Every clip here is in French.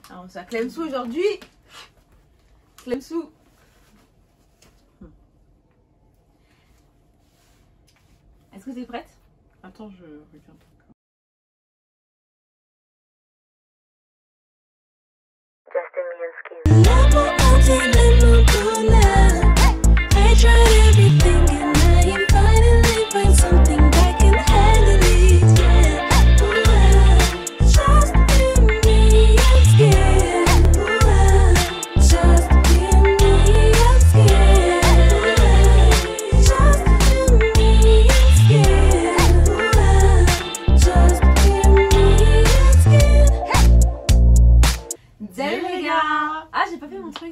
Alors, ça Clemsou aujourd'hui. Clemsou. Est-ce que tu es prête? Attends, je regarde encore.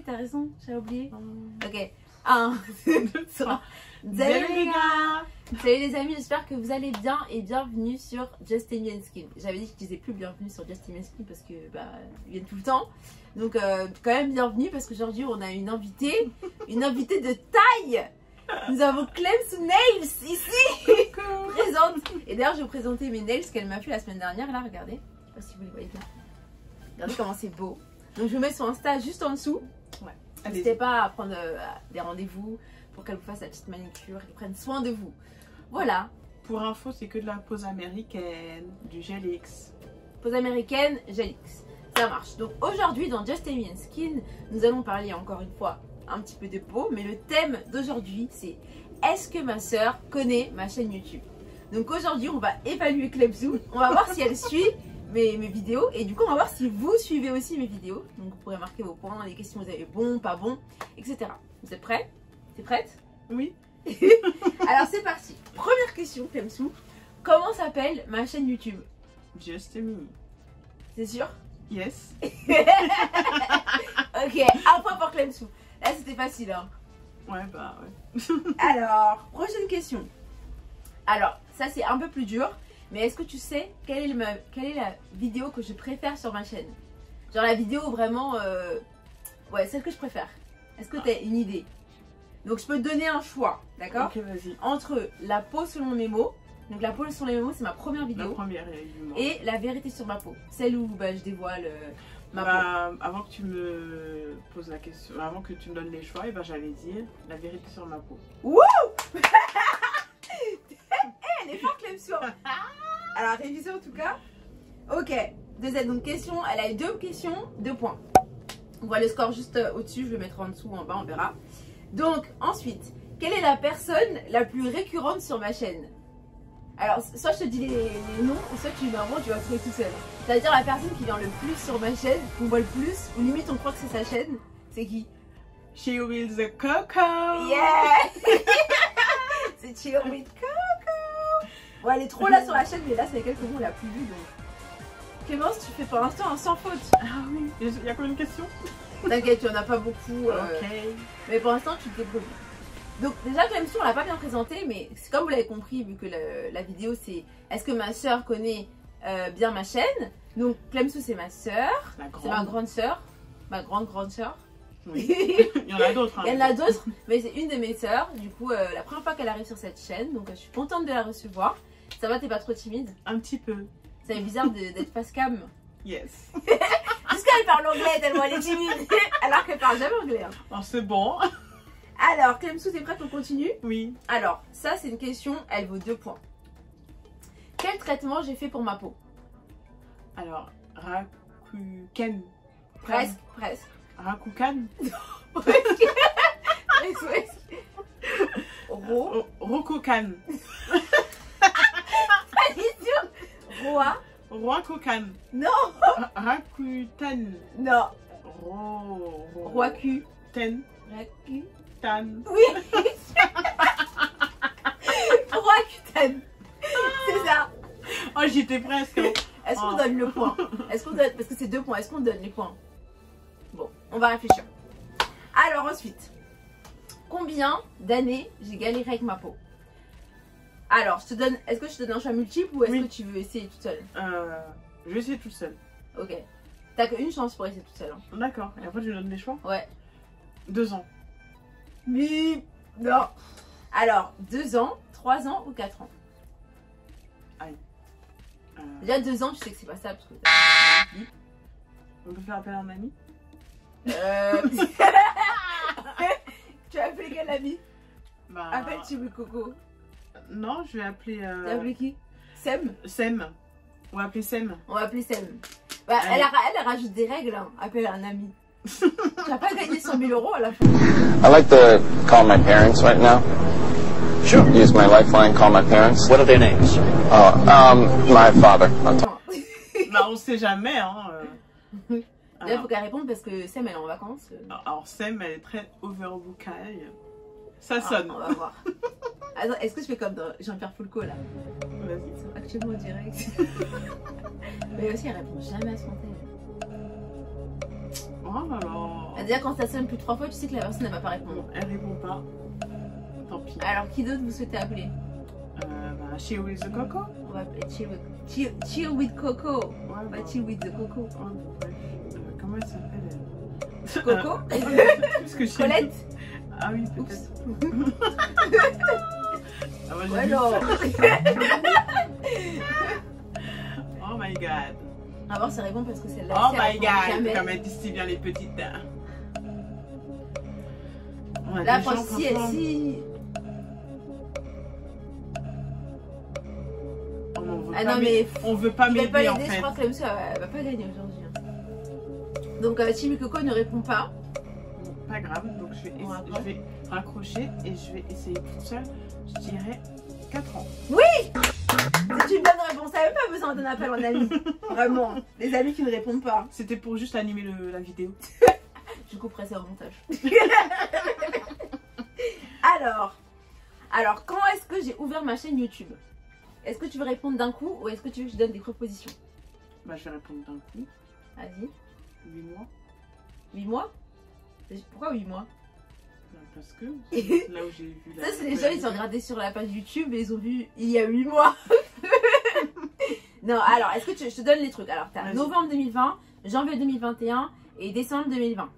T'as raison, j'avais oublié. Ok, 1, 2, 3. Salut les gars. Salut les amis, j'espère que vous allez bien et bienvenue sur Just Amy and Skin. J'avais dit que je disais plus bienvenue sur Just Amy and Skin parce que ils viennent tout le temps. Donc quand même bienvenue parce qu'aujourd'hui on a une invitée de taille. Nous avons Clemsou Nails ici présente. Et d'ailleurs je vais vous présenter mes nails qu'elle m'a fait la semaine dernière. Là regardez, je sais pas si vous les voyez bien. Regardez comment c'est beau. Donc je vous mets son Insta juste en dessous. Ouais. N'hésitez pas à prendre des rendez-vous pour qu'elle vous fasse la petite manicure et prenne soin de vous. Voilà. Pour info, c'est que de la pose américaine, du gel X. Pose américaine, gel X. Ça marche. Donc aujourd'hui dans Just Amy and Skin, nous allons parler encore une fois un petit peu de peau. Mais le thème d'aujourd'hui c'est: est-ce que ma soeur connaît ma chaîne YouTube? Donc aujourd'hui on va évaluer Clemsou. On va voir si elle suit mes vidéos et du coup on va voir si vous suivez aussi mes vidéos. Donc vous pourrez marquer vos points, les questions vous avez bon, pas bon, etc. Vous êtes prêts? T'es prête? Oui. Alors c'est parti. Première question Clemsou. Comment s'appelle ma chaîne YouTube? Just Amy. C'est sûr? Yes. Ok, un point pour Clemsou. Là c'était facile hein. Ouais bah ouais. Alors, prochaine question. Alors, ça c'est un peu plus dur. Mais est-ce que tu sais quelle est la vidéo que je préfère sur ma chaîne? Genre la vidéo vraiment... ouais, celle que je préfère. Est-ce que tu as une idée? Donc je peux te donner un choix, d'accord? Ok, vas-y. Entre la peau selon mes mots. Donc la peau selon mes mots, c'est ma première vidéo. La première, évidemment. Et la vérité sur ma peau. Celle où je dévoile ma peau. Avant que tu me poses la question, avant que tu me donnes les choix, j'allais dire la vérité sur ma peau. Wouh. Elle est forte Clemsou. Alors révisez en tout cas. Ok, deuxième donc question, elle a eu 2 questions, 2 points. On voit le score juste au-dessus, je vais le mettre en dessous ou en bas, on verra. Donc ensuite, quelle est la personne la plus récurrente sur ma chaîne? Alors soit je te dis les noms, ou soit tu vas trouver tout seul. C'est-à-dire la personne qui vient le plus sur ma chaîne, qu'on voit le plus, ou limite on croit que c'est sa chaîne, c'est qui? She with the coco. Yeah. C'est Chill with Coco. Bon, elle est trop là sur la chaîne, mais là c'est quelques mots la plus vue donc. Clémence, tu fais pour l'instant un sans faute. Ah oui. Il y a combien de questions? T'inquiète, il n'y en a pas beaucoup. Ok. Mais pour l'instant, tu te débrouilles. Donc déjà, Clemsou, on l'a pas bien présenté, mais comme vous l'avez compris, vu que la vidéo c'est est-ce que ma soeur connaît bien ma chaîne? Donc Clemsou, c'est ma soeur. C'est ma grande soeur. Ma grande soeur. Oui. Il y en a d'autres. Hein. Il y en a d'autres, mais c'est une de mes soeurs. Du coup, la première fois qu'elle arrive sur cette chaîne, donc je suis contente de la recevoir. Ça va, t'es pas trop timide? Un petit peu. C'est bizarre d'être face cam. Yes. Jusqu'à parle anglais tellement elle est timide. Alors qu'elle parle jamais anglais. Hein. Oh, c'est bon. Alors, Clemsou, t'es prête? On continue? Oui. Alors, ça c'est une question, elle vaut 2 points. Quel traitement j'ai fait pour ma peau? Alors, Rakukan. Presque. Rakukan. Presque. Rokokan. Pas du tout. Roakokan. Non. Rakutan. Non. Roakutan. Tan. Oui. Roakutan. C'est ça. Oh, j'étais presque. Est-ce qu'on donne le point? Est-ce qu'on donne, parce que c'est 2 points, est-ce qu'on donne les points? Bon, on va réfléchir. Alors ensuite, combien d'années j'ai galéré avec ma peau? Alors, je te donne, est-ce que je te donne un choix multiple ou est-ce que tu veux essayer toute seule? Je vais essayer toute seule. Ok. T'as qu'une chance pour essayer toute seule. Hein. D'accord. Et après, je donne les choix? Ouais. 2 ans. Mais non. Alors, 2 ans, 3 ans ou 4 ans? Aïe. Déjà 2 ans, tu sais que c'est pas ça parce que t'as... On peut faire appel à un ami? Tu as appelé quel ami? Bah... Appelle Chibi Coco. Non, je vais appeler... Tu as appelé qui? Sem? Sem. On va appeler Sem. On va appeler Sem. Bah, elle rajoute des règles, hein. Appelle un ami. Tu vas pas gagner 100 000 € à la fin. I'd like to call my parents right now. Sure. Use my lifeline, call my parents. What are their names? My father. Bah, on sait jamais, hein. Là, il faut qu'elle réponde parce que Sem, elle est en vacances. Alors, Sem, elle est très overbookée. Ça sonne. On va voir. Attends, est-ce que je fais comme dans Jean-Pierre Foulco, là? Vas-y. Actuellement, en direct. Mais aussi, elle répond jamais à son téléphone. Oh là là. Déjà, quand ça sonne plus de 3 fois, tu sais que la personne, elle va pas répondre. Elle répond pas. Tant pis. Alors, qui d'autre vous souhaitez appeler? Bah, Chill with the Coco. On va appeler Chill with Coco. Ouais, Pas bah, Chill with the Coco. ouais, bref. Comment elle s'appelle, elle? Coco? Parce que Colette? Ah oui, Oups. peut-être. Ah, moi, j'ai Ouais, vu non. Oh my god. On va voir si elle répond parce que celle-là. Oh si elle my répond god. jamais. Comme elle dit si bien les petites. On a Là, des gens, franchement, franchement, si. on veut Ah pas non, mais. on veut pas Il va pas m'aider en l'aider, je fait. crois que comme ça, elle va pas gagner aujourd'hui. Hein. Donc, Chibi Coco ne répond pas. Pas grave, donc je vais raccrocher et je vais essayer toute seule. Je dirais 4 ans. C'est une bonne réponse, t'as même pas besoin d'un appel en ami. Vraiment, les amis qui ne répondent pas. C'était pour juste animer la vidéo. Je couperai ça au montage. Alors, quand est-ce que j'ai ouvert ma chaîne YouTube? Est-ce que tu veux répondre d'un coup ou est-ce que tu veux que je donne des propositions? Bah, je vais répondre d'un coup. Vas-y. 8 mois. 8 mois? Pourquoi 8 mois? Parce que c'est là où j'ai vu la. Ça, c'est les gens, ils ont regardé sur la page YouTube et ils ont vu il y a 8 mois. Non, alors, est-ce que je te donne les trucs? Alors, t'as novembre 2020, janvier 2021 et décembre 2020. Donc,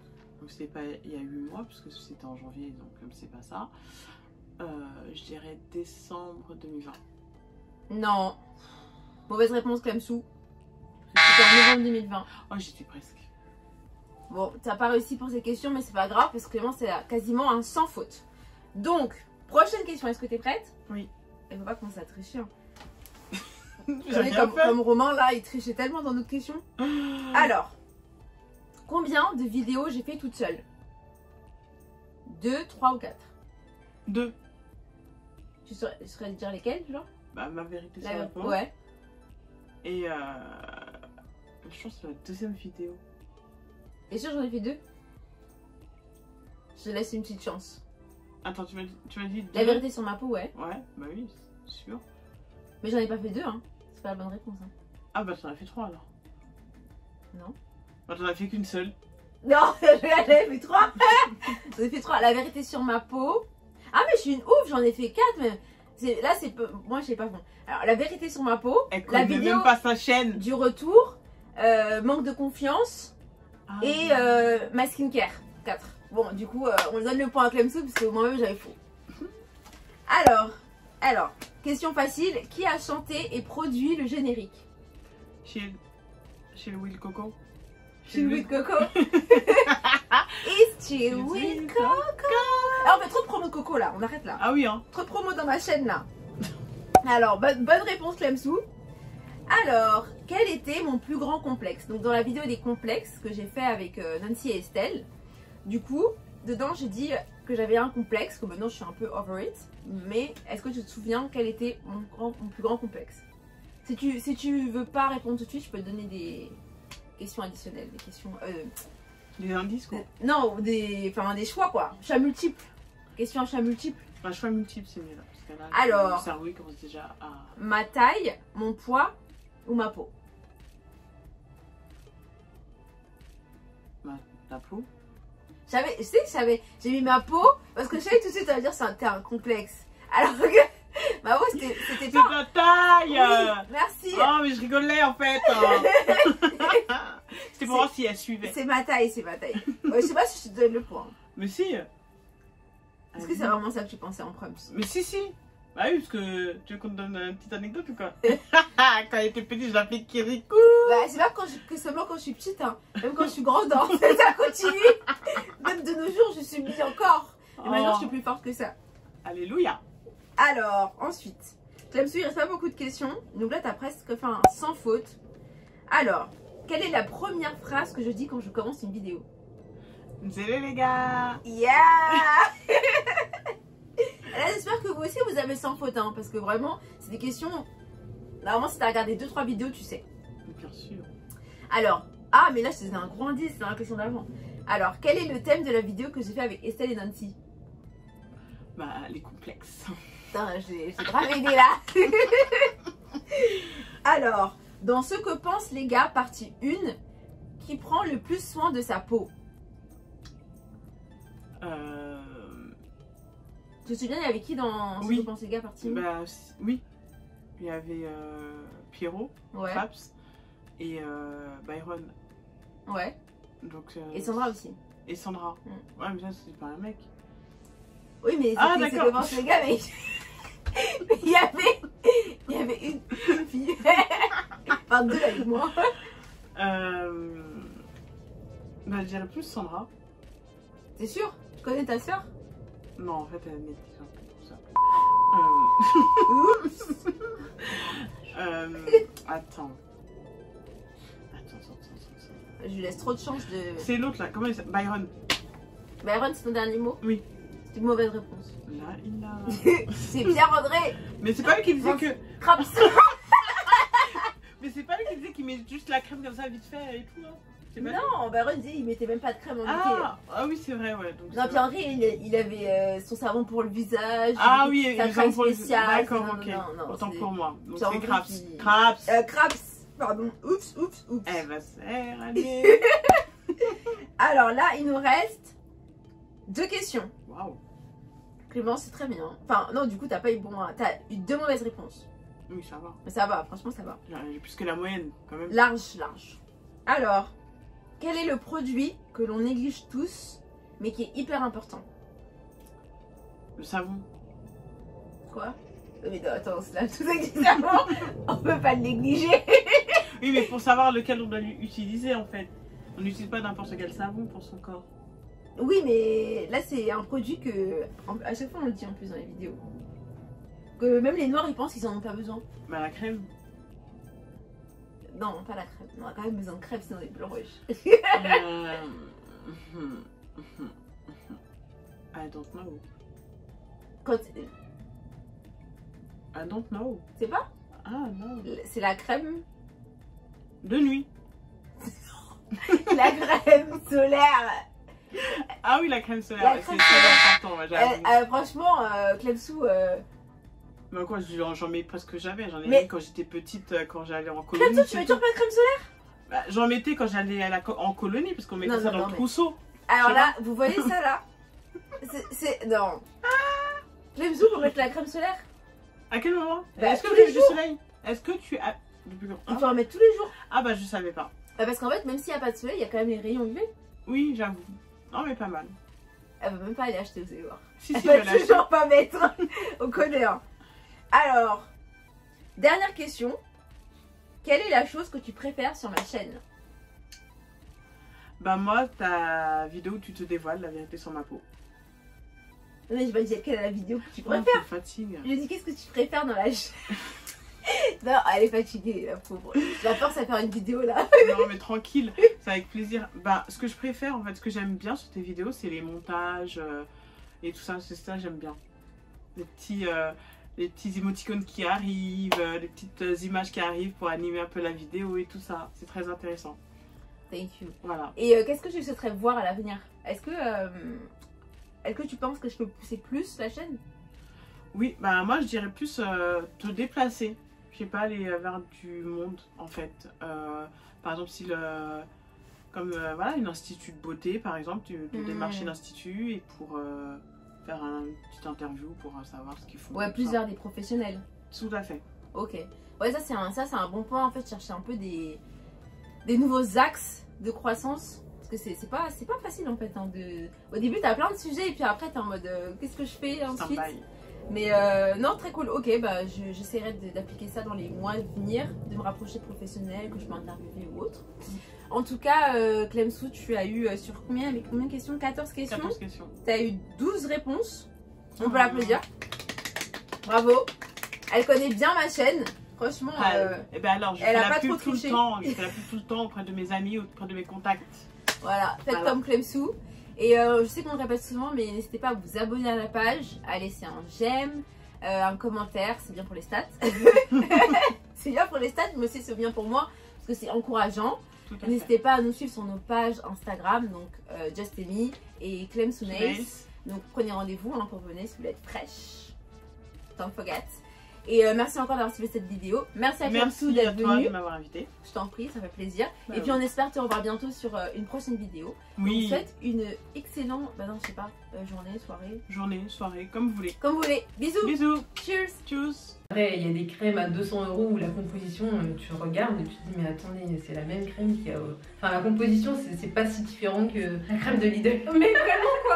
c'est pas il y a 8 mois, parce que c'était en janvier, donc comme c'est pas ça. Je dirais décembre 2020. Non. Mauvaise réponse, Clamsou. C'était en novembre 2020. Oh, j'étais presque. Bon, t'as pas réussi pour ces questions, mais c'est pas grave parce que Clément, c'est quasiment un sans faute. Donc, prochaine question, est-ce que t'es prête? Oui. Il faut pas commencer à tricher. Hein. J'ai rien fait. Comme Romain, là, il trichait tellement dans notre question. Alors, combien de vidéos j'ai fait toute seule? 2, 3 ou 4? 2. Tu saurais dire lesquelles, genre? Bah, ma vérité sur la peau. Ouais. Et je pense que c'est la deuxième vidéo. Et sûr, j'en ai fait 2? Je te laisse une petite chance. Attends, tu m'as dit 2? La vérité sur ma peau, ouais. Ouais, bah oui, sûr. Mais j'en ai pas fait 2, hein. C'est pas la bonne réponse. Hein. Ah bah t'en as fait 3 alors. Non. Bah t'en as fait qu'une seule. Non, j'en ai fait 3. J'en ai fait 3. La vérité sur ma peau. Ah, mais je suis une ouf, j'en ai fait 4. Mais là, c'est peu. Moi, je sais pas bon. Alors, la vérité sur ma peau. Elle connaît même pas sa chaîne. Du retour. Manque de confiance. Ah, et ma skincare. 4. Bon, du coup, on donne le point à Clemsou parce que moi-même, j'avais faux. Alors, question facile. Qui a chanté et produit le générique? Chez Will Coco. Chill with Coco. It's Chill with Coco. Alors, on fait trop de promo de Coco là, on arrête là. Ah oui, hein. Trop de promo dans ma chaîne là. Alors, bonne réponse Clemsou. Alors, quel était mon plus grand complexe? Donc, dans la vidéo des complexes que j'ai fait avec Nancy et Estelle, du coup, dedans, j'ai dit que j'avais un complexe, que maintenant je suis un peu over it. Mais est-ce que tu te souviens quel était mon plus grand complexe? Si tu veux pas répondre tout de suite, je peux te donner des questions additionnelles, des questions... Des indices quoi. Non, des choix quoi. Choix multiples. Question à choix multiples. Un choix multiple c'est mieux là. Parce que là, alors, le cerveau il commence déjà à... Ma taille, mon poids ou ma peau? Ta peau. J'ai mis ma peau parce que je savais tout de suite, ça veut dire que c'était un complexe. Alors que ma peau c'était C'est pas... ta taille. Oui, merci. Oh mais je rigolais en fait. C'était pour voir si elle suivait. C'est ma taille, Ouais, je sais pas si je te donne le point. Mais si. Est-ce que c'est vraiment ça que tu pensais en premier? Mais si. Bah oui, parce que tu veux qu'on te donne une petite anecdote ou quoi? Quand elle était petite, je l'appelais Kirikou. Bah, c'est pas que seulement quand je suis petite, hein. Même quand je suis grande, hein. Ça continue. Même de nos jours, je subis encore. Et maintenant, je suis plus forte que ça. Alléluia. Alors, ensuite, Clemsou, il reste pas beaucoup de questions. Donc là, t'as presque fait un sans faute. Alors, quelle est la première phrase que je dis quand je commence une vidéo? Salut les gars. Yeah. Là, j'espère que vous aussi, vous avez sans faute, hein, parce que vraiment, c'est des questions... Normalement, si t'as regardé 2-3 vidéos, tu sais. Bien sûr. Alors, ah, mais là, je te donne un gros indice dans la question d'avant. Alors, quel est le thème de la vidéo que j'ai fait avec Estelle et Nancy? Bah, les complexes. Putain, j'ai grave aidé là. Alors, dans ce que pensent les gars, partie 1, qui prend le plus soin de sa peau? Tu te souviens, il y avait qui dans ce Oui. que pensent les gars, partie 1? Bah, oui. Il y avait Pierrot, Ouais, Traps et Byron. ouais. Donc, Et Sandra aussi. Et Sandra. Mm. Ouais, mais ça, c'est pas un mec. Oui, mais Ah, c'était ce d'accord. que pensent les gars, mais... il y avait une fille. Enfin, 2 avec moi. Bah, je dirais plus Sandra. T'es sûr? Tu connais ta soeur? Non, en fait, elle n'est pas pour ça. Oups. Attends. Je lui laisse trop de chance de... C'est l'autre là, comment il s'appelle? Byron. Byron, c'est ton dernier mot? Oui. C'est une mauvaise réponse. Là, il a. C'est Pierre-André. Mais c'est pas lui qui disait que. Craps. Mais c'est pas lui qui disait qu'il met juste la crème comme ça vite fait et tout là. C'est pas lui. Non, Byron disait il mettait même pas de crème en été. Ah oui, c'est vrai, ouais. Donc, Non, c'est Pierre-André, il avait son savon pour le visage. Ah oui, sa ils crème ont pour le. spéciale. D'accord, Non, ok. non, non, Autant c'est- pour moi. Donc Pierre-André c'est Craps. qui- Craps. Craps. Pardon. Oups, oups, oups. Elle va se faire, allez. Alors là, il nous reste 2 questions. Waouh. Clément, c'est très bien. Enfin, non, du coup, t'as pas eu bon. T'as eu 2 mauvaises réponses. Oui, ça va. Mais ça va, franchement, ça va. J'ai plus que la moyenne quand même. Large, large. Alors, quel est le produit que l'on néglige tous, mais qui est hyper important? Le savon. Quoi? Mais non, attends, c'est là tout exactement. On peut pas le négliger. Oui, mais pour savoir lequel on doit utiliser en fait. On n'utilise pas n'importe quel savon pour son corps. Oui, mais là, c'est un produit que. À chaque fois, on le dit en plus dans les vidéos. Que même les noirs, ils pensent qu'ils en ont pas besoin. Bah, la crème. Non, pas la crème. On a quand même besoin de crème, sinon on est plus rouge. I don't know. Quand. I don't know. C'est pas? Ah non. C'est la crème. De nuit. La crème solaire. Ah oui, la crème solaire. La C'est crème très solaire. important, ouais, j'avoue. Franchement, Clemsou. Mais quoi, j'en mets presque jamais. J'en ai Mais- mis quand j'étais petite, quand j'allais en colonie. Clemsou, tu c'est mets tout. toujours pas de crème solaire? Bah, j'en mettais quand j'allais en colonie, parce qu'on mettait Non, ça non, dans non, le mais- trousseau. Alors Je sais là, vous voyez ça là? C'est. Non. Clemsou pour mettre la crème solaire? À quel moment? Bah, Est-ce que tous vous les avez du jours. soleil? Est-ce que tu as. Depuis quand? Il faut en mettre tous les jours. Ah bah, je savais pas. Bah, parce qu'en fait, même s'il n'y a pas de soleil, il y a quand même les rayons UV. Oui, j'avoue. Non, mais pas mal. Elle va même pas aller acheter, vous allez voir. Si, Elle si, je vais va l'acheter. toujours pas mettre. On connaît un. Alors, dernière question. Quelle est la chose que tu préfères sur ma chaîne? Bah, moi, ta vidéo où tu te dévoiles la vérité sur ma peau. Non, mais je vais dire quelle est la vidéo que tu Oh, préfères. tu me fatigues. Je lui ai dit qu'est-ce que tu préfères dans la chaîne. Non, elle est fatiguée, la pauvre. La force à faire une vidéo là. Non, mais tranquille, c'est avec plaisir. Bah, ce que je préfère, en fait, ce que j'aime bien sur tes vidéos, c'est les montages et tout ça. C'est ça, j'aime bien. Les petits émoticônes qui arrivent, les petites images qui arrivent pour animer un peu la vidéo et tout ça. C'est très intéressant. Thank you. Voilà. Et qu'est-ce que tu souhaiterais voir à l'avenir? Est-ce que tu penses que je peux pousser plus la chaîne? Oui, bah, moi, je dirais plus te déplacer. Je sais pas, aller vers du monde, en fait. Par exemple, si comme voilà, une institut de beauté, par exemple, tu démarcher l'institut et pour faire une petite interview pour savoir ce qu'ils font. Ouais, tout plus vers des professionnels. ça. Tout à fait. Ok. Ouais, ça c'est un bon point en fait, chercher un peu des nouveaux axes de croissance. Parce que c'est pas facile en fait. Hein, au début, t'as plein de sujets et puis après, t'es en mode qu'est-ce que je fais ensuite? Stand-by. Mais non, très cool. Ok, bah j'essaierai d'appliquer ça dans les mois à venir, de me rapprocher de professionnels, que je peux interviewer ou autre. En tout cas, Clemsou, tu as eu sur combien de questions? 14 questions. 14 questions. Tu as eu 12 réponses. On peut l'applaudir. Bravo. Elle connaît bien ma chaîne. Franchement, et ben alors, je fais la pub tout le temps. Je fais la pub tout le temps auprès de mes amis, auprès de mes contacts. Voilà, faites comme Clemsou. Et je sais qu'on le répète souvent, mais n'hésitez pas à vous abonner à la page, à laisser un j'aime, un commentaire, c'est bien pour les stats. C'est bien pour les stats, mais aussi c'est bien pour moi, parce que c'est encourageant. N'hésitez pas à nous suivre sur nos pages Instagram, donc Just Amy et Clemsou Nails. Donc prenez rendez-vous hein, pour venir si vous voulez être fraîche. Don't forget. Et merci encore d'avoir suivi cette vidéo. Merci à Clemsou d'être venu. Merci de m'avoir invité. Je t'en prie, ça fait plaisir. Et puis on espère te revoir bientôt sur une prochaine vidéo. Oui. On vous souhaite une excellente, je sais pas, journée, soirée. Journée, soirée, comme vous voulez. Comme vous voulez. Bisous. Bisous. Cheers. Tchuss. Après, il y a des crèmes à 200 € où la composition, tu regardes et tu te dis, mais attendez, c'est la même crème qui a. Enfin, la composition, c'est pas si différent que la crème de Lidl. Mais vraiment, quoi.